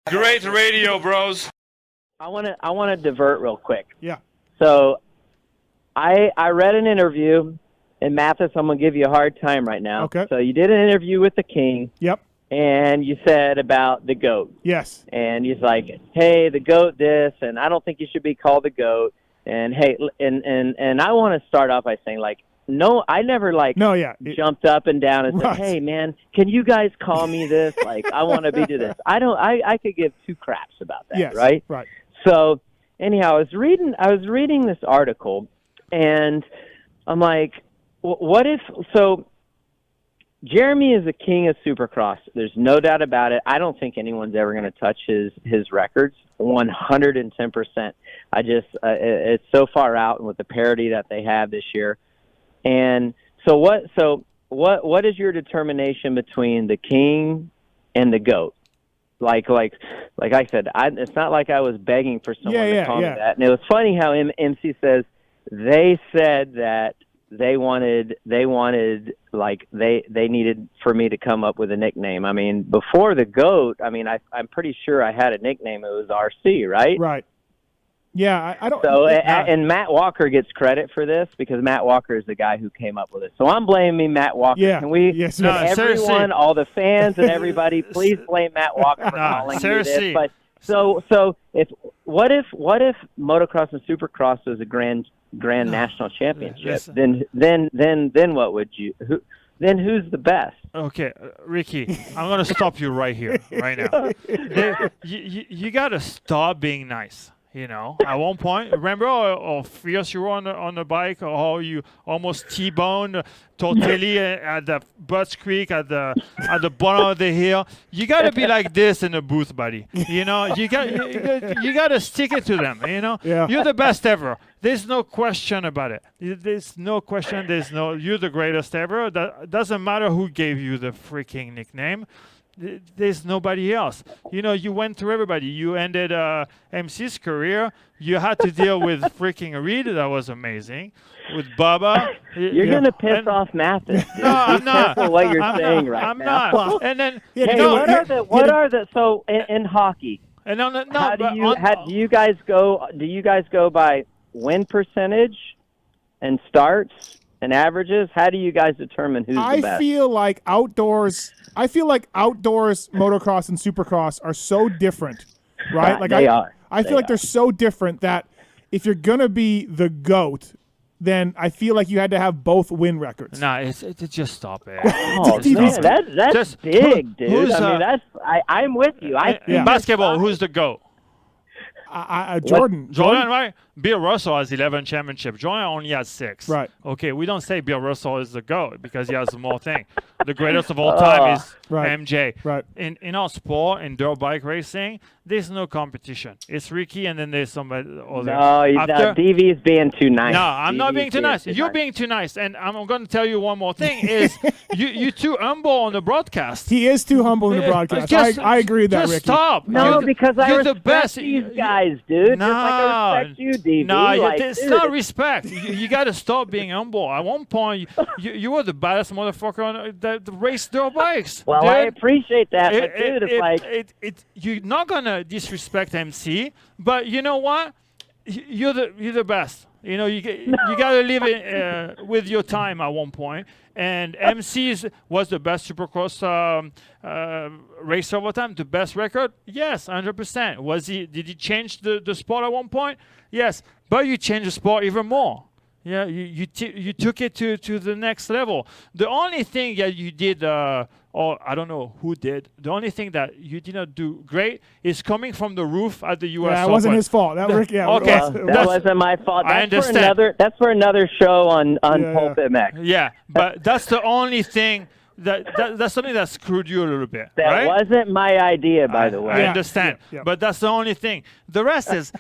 Great radio, bros. I want to divert real quick. Yeah. So, I read an interview, and Matthes, I'm gonna give you a hard time right now. Okay. So you did an interview with the King. Yep. And you said about the GOAT. Yes. And he's like, hey, the GOAT this, and I don't think you should be called the GOAT. And hey, and I want to start off by saying, like, no, I never jumped up and down and said, hey man, can you guys call me this? Like, I want to be to this. I could give two craps about that. Yes. Right. Right. So anyhow, I was reading this article, and I'm like, what if so? Jeremy is the king of Supercross. There's no doubt about it. I don't think anyone's ever going to touch his records. 110%. It's so far out with the parity that they have this year. And so what is your determination between the king and the GOAT? Like I said, it's not like I was begging for someone to call me that. And it was funny how MC says they said that they needed for me to come up with a nickname. I mean, before the GOAT, I mean, I'm pretty sure I had a nickname. It was RC, right? Right. Yeah, I don't. So, and Matt Walker gets credit for this because Matt Walker is the guy who came up with it. So I'm blaming Matt Walker. Yeah. Can we, everyone, seriously. all the fans and everybody, please blame Matt Walker for calling me this. But so what if motocross and supercross was a grand national championship? Then what would you? Then who's the best? Okay, Ricky, I'm gonna stop you right here, right now. You gotta stop being nice. You know, at one point, remember how fierce you were on the bike, or how you almost T-boned Tortelli at the Butts Creek at the bottom of the hill. You gotta be like this in the booth, buddy. You know, you gotta stick it to them. You know, You're the best ever. There's no question about it. There's no question. You're the greatest ever. That doesn't matter who gave you the freaking nickname. There's nobody else. You know, you went through everybody. You ended MC's career. You had to deal with freaking Reed. That was amazing. With Bubba. You're going to piss off Matthes. No, I'm not. Careful what you're saying right now. I'm not. Well, and then, what are the so in hockey? And do you guys go by win percentage and starts and averages? How do you guys determine who's the best? I feel like outdoors motocross and supercross are so different, right? Like they are. I feel like they're so different that if you're gonna be the GOAT, then I feel like you had to have both win records. Nah, it's just stop it. Oh, man, that's just big, dude. I'm with you. Basketball, who's the GOAT? Jordan, right? Bill Russell has 11 championships. Jordan only has 6. Right. Okay, we don't say Bill Russell is the GOAT because he has more things. The greatest of all time is MJ. Right. In our sport, in dirt bike racing, there's no competition. It's Ricky and then there's somebody other. No, DV is being too nice. No, I'm not being too nice. You're being too nice. And I'm going to tell you one more thing is you're too humble on the broadcast. He is too humble in the broadcast. I agree with that, just Ricky. Stop. No, because I respect the best. these guys, dude. No, just like I respect you, DV. No, it's not respect. You got to stop being humble. At one point, you were the baddest motherfucker on the race dirt bikes. Well, dude. I appreciate that, but dude, it's like you're not gonna disrespect MC, but you know what? You're the best. You know, you got to live with your time at one point. And MC's was the best Supercross racer of all time, the best record. Yes, 100%. Did he change the sport at one point? Yes, but you changed the sport even more. Yeah, you took it to the next level. The only thing that you did, or I don't know who did, the only thing that you did not do great is coming from the roof at the U.S. Yeah, it wasn't his fault. Okay, that wasn't my fault. I understand. That's for another show on Pulpit Mech. Yeah, but that's the only thing. That's something that screwed you a little bit. That wasn't my idea, by the way. I understand, but that's the only thing. The rest is.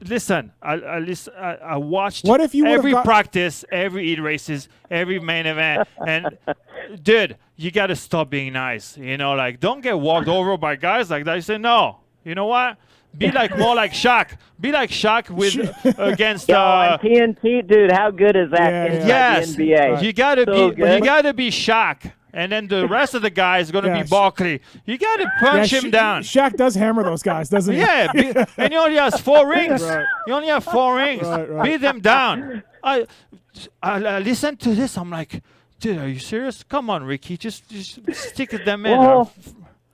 Listen, I watched every practice, every heat races, every main event, and dude, you got to stop being nice. You know, like don't get walked over by guys like that. You say no. You know what? Be more like Shaq. Be like Shaq against TNT, dude. How good is that? Yes, NBA? You gotta be Shaq. and then the rest of the guys going to Yeah, be Barkley. You got to punch him down. Shaq does hammer those guys, doesn't he? Yeah, and he only has 4 rings. Right. You only have 4 rings. Right. Beat them down. I listen to this. I'm like, dude, are you serious? Come on, Ricky, just stick them in. Well,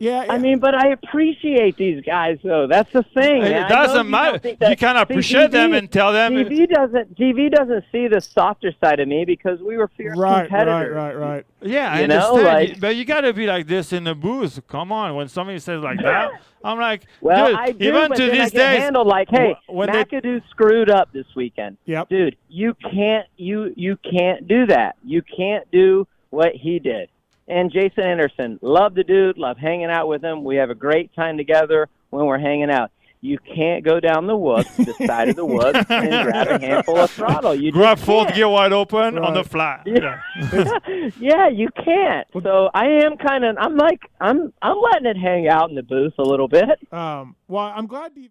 Yeah. I mean, but I appreciate these guys, though. That's the thing. It man. I know doesn't you matter. don't think that- You can See, appreciate them and tell them. TV doesn't see the softer side of me because we were fierce competitors. Right. Yeah, I You know, understand. like- But you got to be like this in the booth. Come on. When somebody says like that, I'm like, Well, dude, I do, even but to then I these get days. handled like, hey, when they- McAdoo screwed up this weekend. Yep. Dude, you can't do that. You can't do what he did. And Jason Anderson, love the dude, love hanging out with him. We have a great time together when we're hanging out. You can't go down the woods, the side of the woods, and grab a handful of throttle. You Grab just fourth can't. gear wide open on the Right. flat. Yeah. Yeah, you can't. So I am I'm letting it hang out in the booth a little bit. Well, I'm glad.